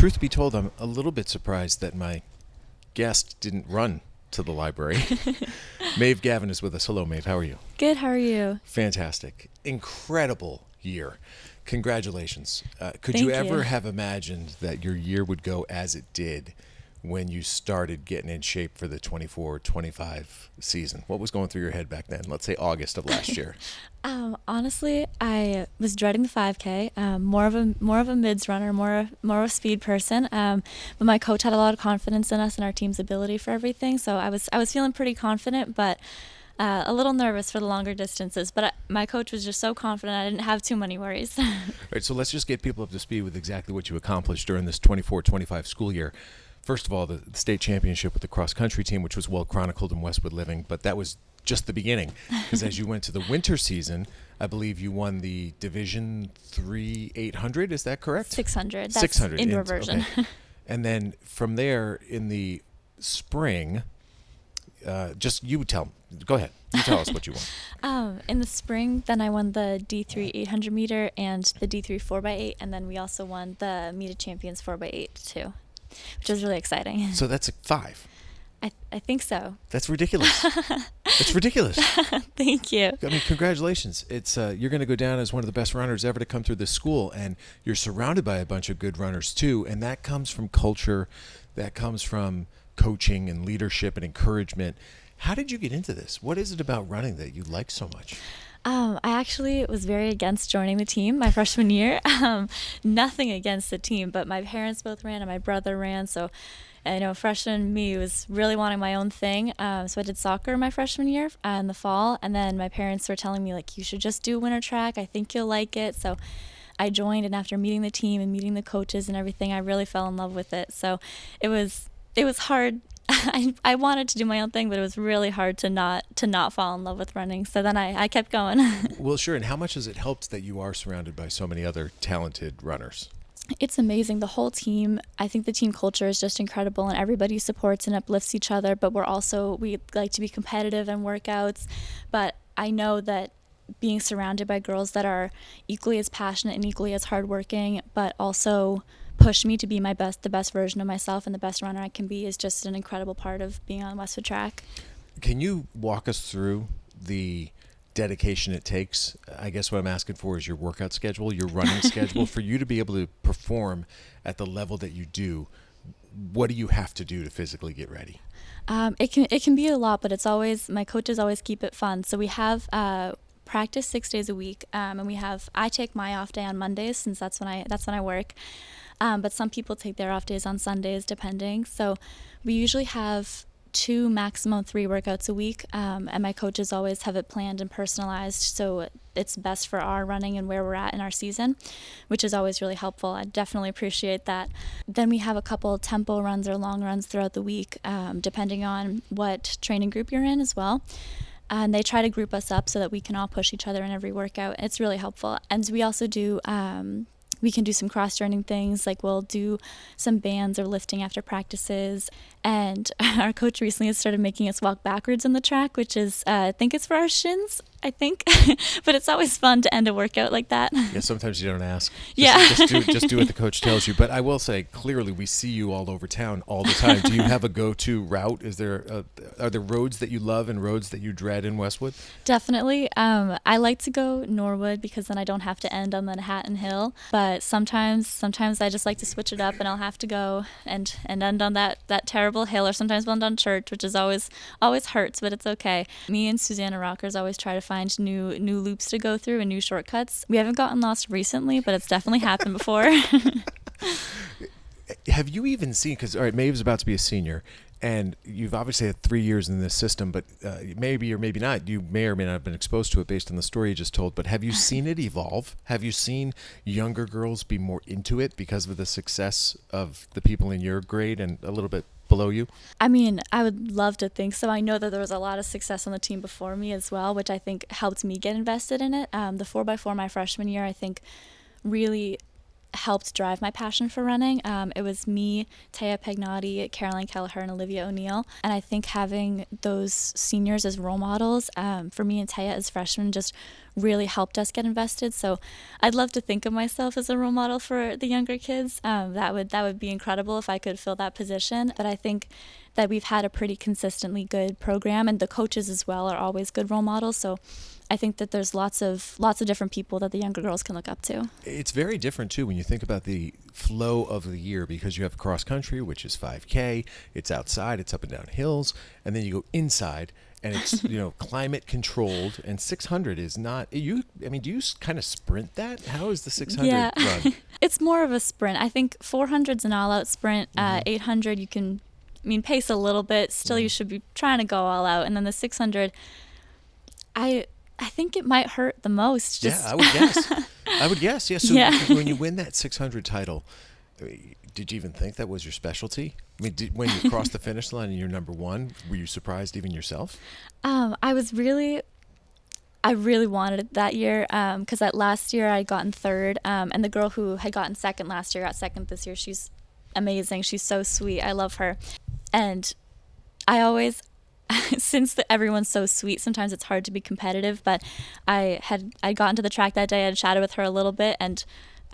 Truth be told, I'm a little bit surprised that my guest didn't run to the library. Maeve Gavin is with us. Hello, Maeve. How are you? Good, how are you? Fantastic. Incredible year. Congratulations. Could Thank you you. ever have imagined that your year would go as it did when you started getting in shape for the 24-25 season? What was going through your head back then? Let's say August of last year. Honestly, I was dreading the 5K. More of a mids runner, more of a speed person. But my coach had a lot of confidence in us and our team's ability for everything. So I was feeling pretty confident, but a little nervous for the longer distances. But my coach was just so confident I didn't have too many worries. All right, so let's just get people up to speed with exactly what you accomplished during this 24-25 school year. First of all, the state championship with the cross-country team, which was well chronicled in Westwood Living, but that was just the beginning. Because as you went to the winter season, I believe you won the Division 3 800, is that correct? 600. That's 600. indoor version. Okay. And then from there, in the spring, go ahead. You tell us what you won. In the spring, then I won the D3 800 meter and the D3 4x8, and then we also won the Meet of Champions 4x8 too, which was really exciting. So that's 5. I think so. That's ridiculous. It's ridiculous. Thank you. I mean, congratulations. It's you're going to go down as one of the best runners ever to come through this school, and you're surrounded by a bunch of good runners too, and that comes from culture, that comes from coaching and leadership and encouragement. How did you get into this? What is it about running that you like so much? I actually was very against joining the team my freshman year. Nothing against the team, but my parents both ran and my brother ran, so I know freshman me was really wanting my own thing. So I did soccer my freshman year in the fall, and then my parents were telling me, like, you should just do winter track. I think you'll like it. So I joined, and after meeting the team and meeting the coaches and everything, I really fell in love with it. So it was hard. I wanted to do my own thing, but it was really hard to not fall in love with running. So then I kept going. Well, sure. And how much has it helped that you are surrounded by so many other talented runners? It's amazing. The whole team, I think the team culture is just incredible, and everybody supports and uplifts each other, but we like to be competitive in workouts. But I know that being surrounded by girls that are equally as passionate and equally as hardworking, but also push me to be the best version of myself and the best runner I can be, is just an incredible part of being on Westwood Track. Can you walk us through the dedication it takes? I guess what I'm asking for is your workout schedule, your running schedule, for you to be able to perform at the level that you do. What do you have to do to physically get ready? It can be a lot, but it's always, my coaches always keep it fun. So we have practice 6 days a week, and I take my off day on Mondays, since that's when I work. But some people take their off days on Sundays, depending. So we usually have 2, maximum 3 workouts a week, and my coaches always have it planned and personalized, so it's best for our running and where we're at in our season, which is always really helpful. I definitely appreciate that. Then we have a couple tempo runs or long runs throughout the week, depending on what training group you're in as well. And they try to group us up so that we can all push each other in every workout. It's really helpful. And we also do we can do some cross-training things, like we'll do some bands or lifting after practices. And our coach recently has started making us walk backwards on the track, which is, I think it's for our shins, but it's always fun to end a workout like that. Yeah, sometimes you don't ask. Just do what the coach tells you. But I will say, clearly, we see you all over town all the time. Do you have a go-to route? Are there roads that you love and roads that you dread in Westwood? Definitely. I like to go Norwood, because then I don't have to end on Manhattan Hill. But sometimes I just like to switch it up, and I'll have to go and end on that terrible hill, or sometimes we'll end on Church, which is always hurts, but it's okay. Me and Susanna Rockers always try to find new loops to go through and new shortcuts. We haven't gotten lost recently, but it's definitely happened before. Have you even seen, because, all right, Maeve's about to be a senior, and you've obviously had 3 years in this system, but maybe or maybe not, you may or may not have been exposed to it based on the story you just told, but have you seen it evolve? Have you seen younger girls be more into it because of the success of the people in your grade and a little bit below you? I mean, I would love to think so. I know that there was a lot of success on the team before me as well, which I think helped me get invested in it. The 4x4 my freshman year, I think, really helped drive my passion for running. It was me, Taya Pagnotti, Caroline Kelleher, and Olivia O'Neill. And I think having those seniors as role models for me and Taya as freshmen just really helped us get invested. So I'd love to think of myself as a role model for the younger kids. That would be incredible if I could fill that position. But I think that we've had a pretty consistently good program, and the coaches as well are always good role models. So I think that there's lots of different people that the younger girls can look up to. It's very different too when you think about the flow of the year, because you have cross country, which is 5K. It's outside, it's up and down hills, and then you go inside, and it's climate controlled. And 600 is not you. I mean, do you kind of sprint that? How is the 600 run? It's more of a sprint. I think 400's an all-out sprint. 800 you can pace a little bit. Still, you should be trying to go all out, and then the 600, I think it might hurt the most. Yeah, I would guess. Yeah. So when you win that 600 title, did you even think that was your specialty? I mean, when you crossed the finish line and you're number one, were you surprised even yourself? I really wanted it that year because that last year I'd gotten third, and the girl who had gotten second last year got second this year. She's amazing. She's so sweet. I love her. And I always... since everyone's so sweet, sometimes it's hard to be competitive, but I'd gotten to the track that day. I had chatted with her a little bit, and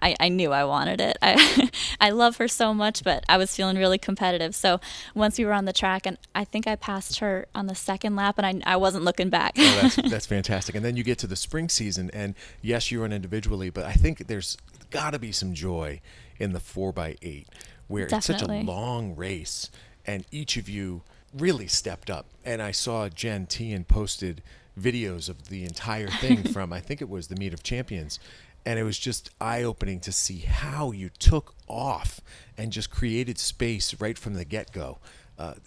I knew I wanted it. I love her so much, but I was feeling really competitive. So once we were on the track, and I think I passed her on the second lap, and I wasn't looking back. Oh, that's fantastic. And then you get to the spring season, and yes, you run individually, but I think there's got to be some joy in the 4x8, where Definitely. It's such a long race, and each of you really stepped up. And I saw Jen Tian posted videos of the entire thing from, I think it was the Meet of Champions. And it was just eye-opening to see how you took off and just created space right from the get-go.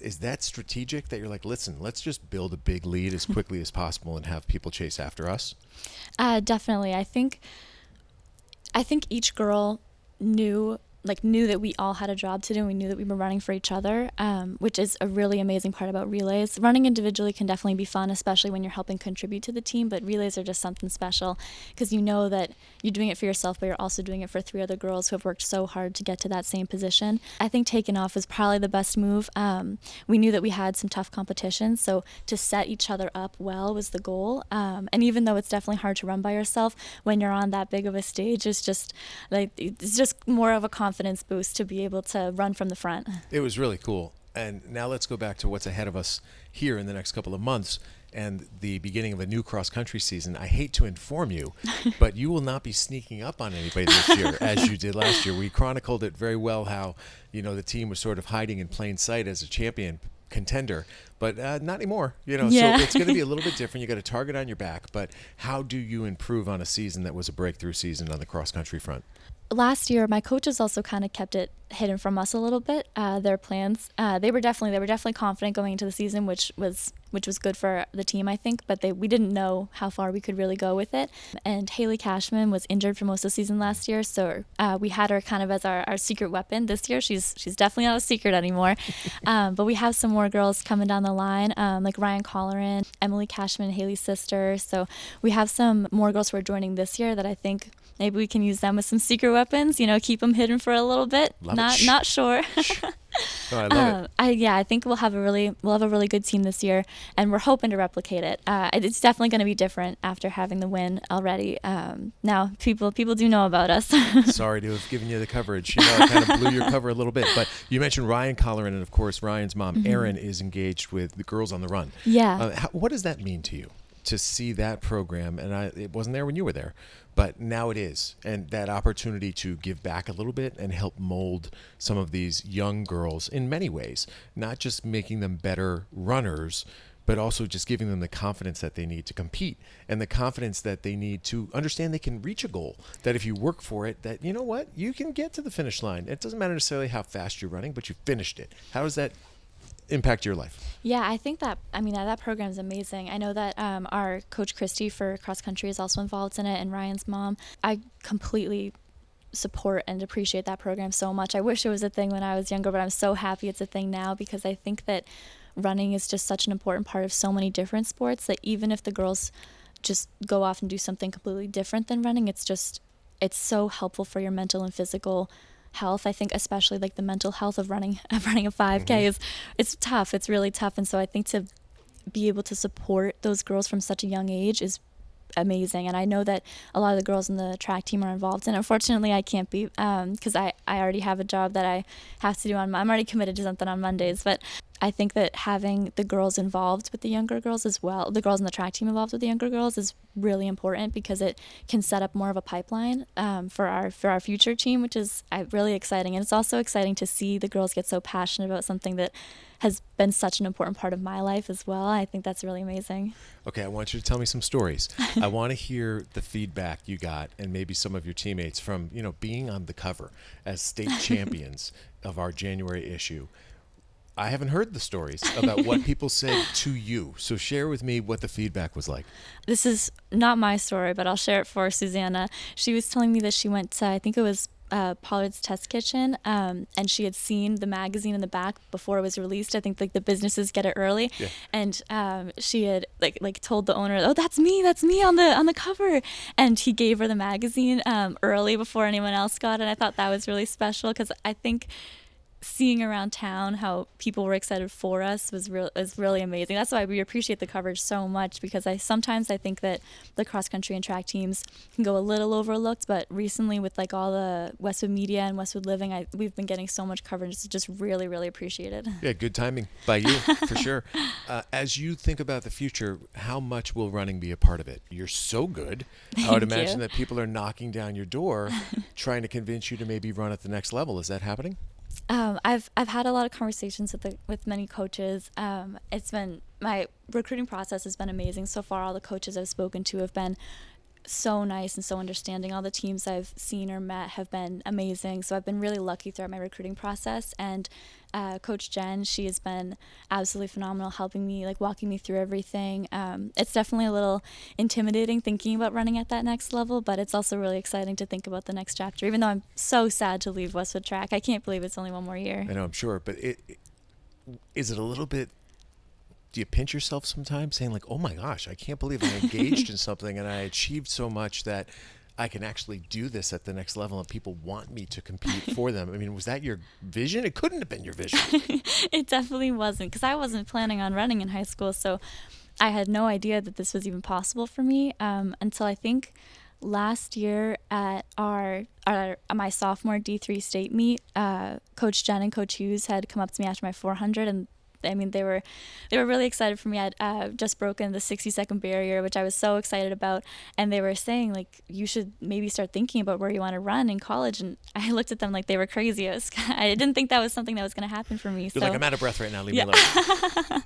Is that strategic, that you're like, listen, let's just build a big lead as quickly as possible and have people chase after us? Definitely. I think each girl knew that we all had a job to do, and we knew that we were running for each other, which is a really amazing part about relays. Running individually can definitely be fun, especially when you're helping contribute to the team, but relays are just something special because you know that you're doing it for yourself, but you're also doing it for 3 other girls who have worked so hard to get to that same position. I think taking off was probably the best move. We knew that we had some tough competition, so to set each other up well was the goal. And even though it's definitely hard to run by yourself, when you're on that big of a stage, it's just more of a confidence boost to be able to run from the front. It was really cool. And now let's go back to what's ahead of us here in the next couple of months and the beginning of a new cross-country season. I hate to inform you, but you will not be sneaking up on anybody this year as you did last year. We chronicled it very well how, the team was sort of hiding in plain sight as a champion contender, but not anymore. So it's going to be a little bit different. You got a target on your back, but how do you improve on a season that was a breakthrough season on the cross-country front? Last year, my coaches also kind of kept it hidden from us a little bit. Their plans, they were definitely confident going into the season, which was good for the team, I think. But we didn't know how far we could really go with it. And Haley Cashman was injured for most of the season last year, so we had her kind of as our secret weapon. This year, she's definitely not a secret anymore. But we have some more girls coming down the line, like Ryan Colleran, Emily Cashman, Haley's sister. So we have some more girls who are joining this year that I think maybe we can use them as some secret weapons, keep them hidden for a little bit. Not sure. Oh, I love it. I think we'll have a really good team this year, and we're hoping to replicate it. It's definitely going to be different after having the win already. Now people do know about us. Sorry to have given you the coverage. I kind of blew your cover a little bit, but you mentioned Ryan Colleran, and of course Ryan's mom, Erin, is engaged with the Girls on the Run. Yeah. What does that mean to you to see that program? And it wasn't there when you were there, but now it is. And that opportunity to give back a little bit and help mold some of these young girls in many ways, not just making them better runners, but also just giving them the confidence that they need to compete and the confidence that they need to understand they can reach a goal, that if you work for it, that you can get to the finish line. It doesn't matter necessarily how fast you're running, but you finished it. How does that impact your life? Yeah, I think that program is amazing. I know that our coach Christy for cross country is also involved in it, and Ryan's mom. I completely support and appreciate that program so much. I wish it was a thing when I was younger, but I'm so happy it's a thing now, because I think that running is just such an important part of so many different sports that even if the girls just go off and do something completely different than running, it's just it's so helpful for your mental and physical health. I think especially like the mental health of running a 5K is, it's tough. It's really tough. And so I think to be able to support those girls from such a young age is amazing. And I know that a lot of the girls in the track team are involved, and unfortunately I can't be, because I already have a job that I have to do I'm already committed to something on Mondays. But I think that having the girls involved with the younger girls as well, the girls in the track team involved with the younger girls, is really important, because it can set up more of a pipeline for our future team, which is really exciting. And it's also exciting to see the girls get so passionate about something that has been such an important part of my life as well. I think that's really amazing. Okay, I want you to tell me some stories. I want to hear the feedback you got, and maybe some of your teammates, from being on the cover as state champions of our January issue. I haven't heard the stories about what people said to you. So share with me what the feedback was like. This is not my story, but I'll share it for Susanna. She was telling me that she went to, I think it was Pollard's Test Kitchen, and she had seen the magazine in the back before it was released. I think like the businesses get it early, Yeah. and she had like told the owner, "Oh, that's me on the cover," and he gave her the magazine early before anyone else got it. I thought that was really special, because I think seeing around town how people were excited for us was really amazing. That's why we appreciate the coverage so much, because sometimes I think that the cross country and track teams can go a little overlooked, but recently with like all the Westwood media and Westwood Living, we've been getting so much coverage. It's just really, really appreciated. Yeah, good timing by you, for sure. As you think about the future, how much will running be a part of it? You're so good. I would imagine that people are knocking down your door trying to convince you to maybe run at the next level. Is that happening? I've had a lot of conversations with many coaches. It's been, my recruiting process has been amazing so far. All the coaches I've spoken to have been so nice and so understanding. All the teams I've seen or met have been amazing. So I've been really lucky throughout my recruiting process. And Coach Jen, she has been absolutely phenomenal, helping me, like walking me through everything. It's definitely a little intimidating thinking about running at that next level, but it's also really exciting to think about the next chapter, even though I'm so sad to leave Westwood Track. I can't believe it's only one more year. I know, I'm sure, but is it a little bit, do you pinch yourself sometimes saying like, oh my gosh, I can't believe I engaged in something and I achieved so much that I can actually do this at the next level and people want me to compete for them? I mean, was that your vision? It couldn't have been your vision. It definitely wasn't, because I wasn't planning on running in high school, so I had no idea that this was even possible for me until I think last year at my sophomore D3 state meet. Coach Jen and Coach Hughes had come up to me after my 400, and I mean, they were really excited for me. I'd just broken the 60-second barrier, which I was so excited about. And they were saying, like, you should maybe start thinking about where you want to run in college. And I looked at them like they were crazy. I didn't think that was something that was going to happen for me. You're like, I'm out of breath right now. Leave me alone.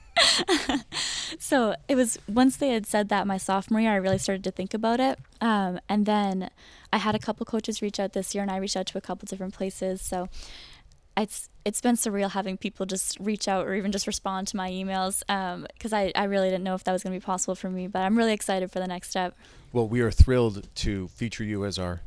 So it was, once they had said that my sophomore year, I really started to think about it. And then I had a couple coaches reach out this year, and I reached out to a couple different places. So it's been surreal having people just reach out or even just respond to my emails, because I really didn't know if that was going to be possible for me, but I'm really excited for the next step. Well, we are thrilled to feature you as our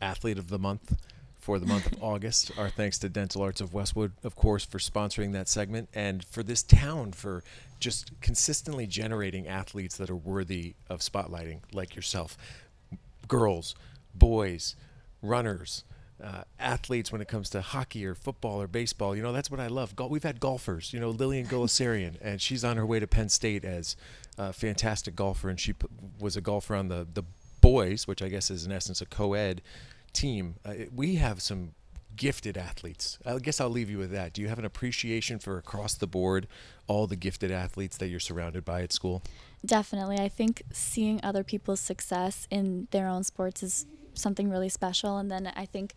Athlete of the Month for the month of August. Our thanks to Dental Arts of Westwood, of course, for sponsoring that segment, and for this town for just consistently generating athletes that are worthy of spotlighting, like yourself. Girls, boys, runners, athletes when it comes to hockey or football or baseball. That's what I love. We've had golfers, Lillian Golisarian, and she's on her way to Penn State as a fantastic golfer, and she was a golfer on the boys, which I guess is in essence a co-ed team. We have some gifted athletes. I guess I'll leave you with that. Do you have an appreciation for across the board all the gifted athletes that you're surrounded by at school? Definitely. I think seeing other people's success in their own sports is something really special. And then I think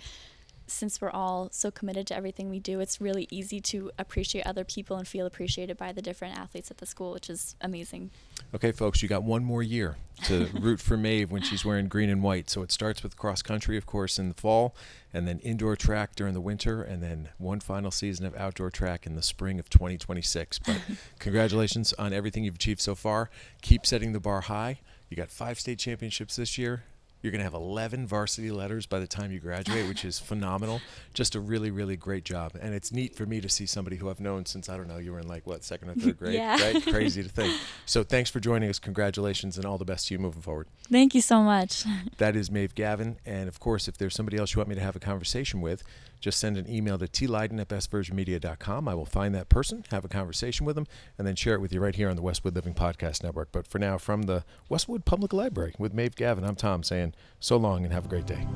since we're all so committed to everything we do, it's really easy to appreciate other people and feel appreciated by the different athletes at the school, which is amazing. Okay, folks, you got one more year to root for Maeve when she's wearing green and white. So it starts with cross country, of course, in the fall, and then indoor track during the winter, and then one final season of outdoor track in the spring of 2026. But congratulations on everything you've achieved so far. Keep setting the bar high. You got 5 state championships this year. You're going to have 11 varsity letters by the time you graduate, which is phenomenal. Just a really, really great job. And it's neat for me to see somebody who I've known since, I don't know, you were in like, what, second or third grade? Yeah. Right? Crazy to think. So thanks for joining us. Congratulations and all the best to you moving forward. Thank you so much. That is Maeve Gavin. And of course, if there's somebody else you want me to have a conversation with, just send an email to tleyden@bestversionmedia.com. I will find that person, have a conversation with them, and then share it with you right here on the Westwood Living Podcast Network. But for now, from the Westwood Public Library with Maeve Gavin, I'm Tom saying so long and have a great day.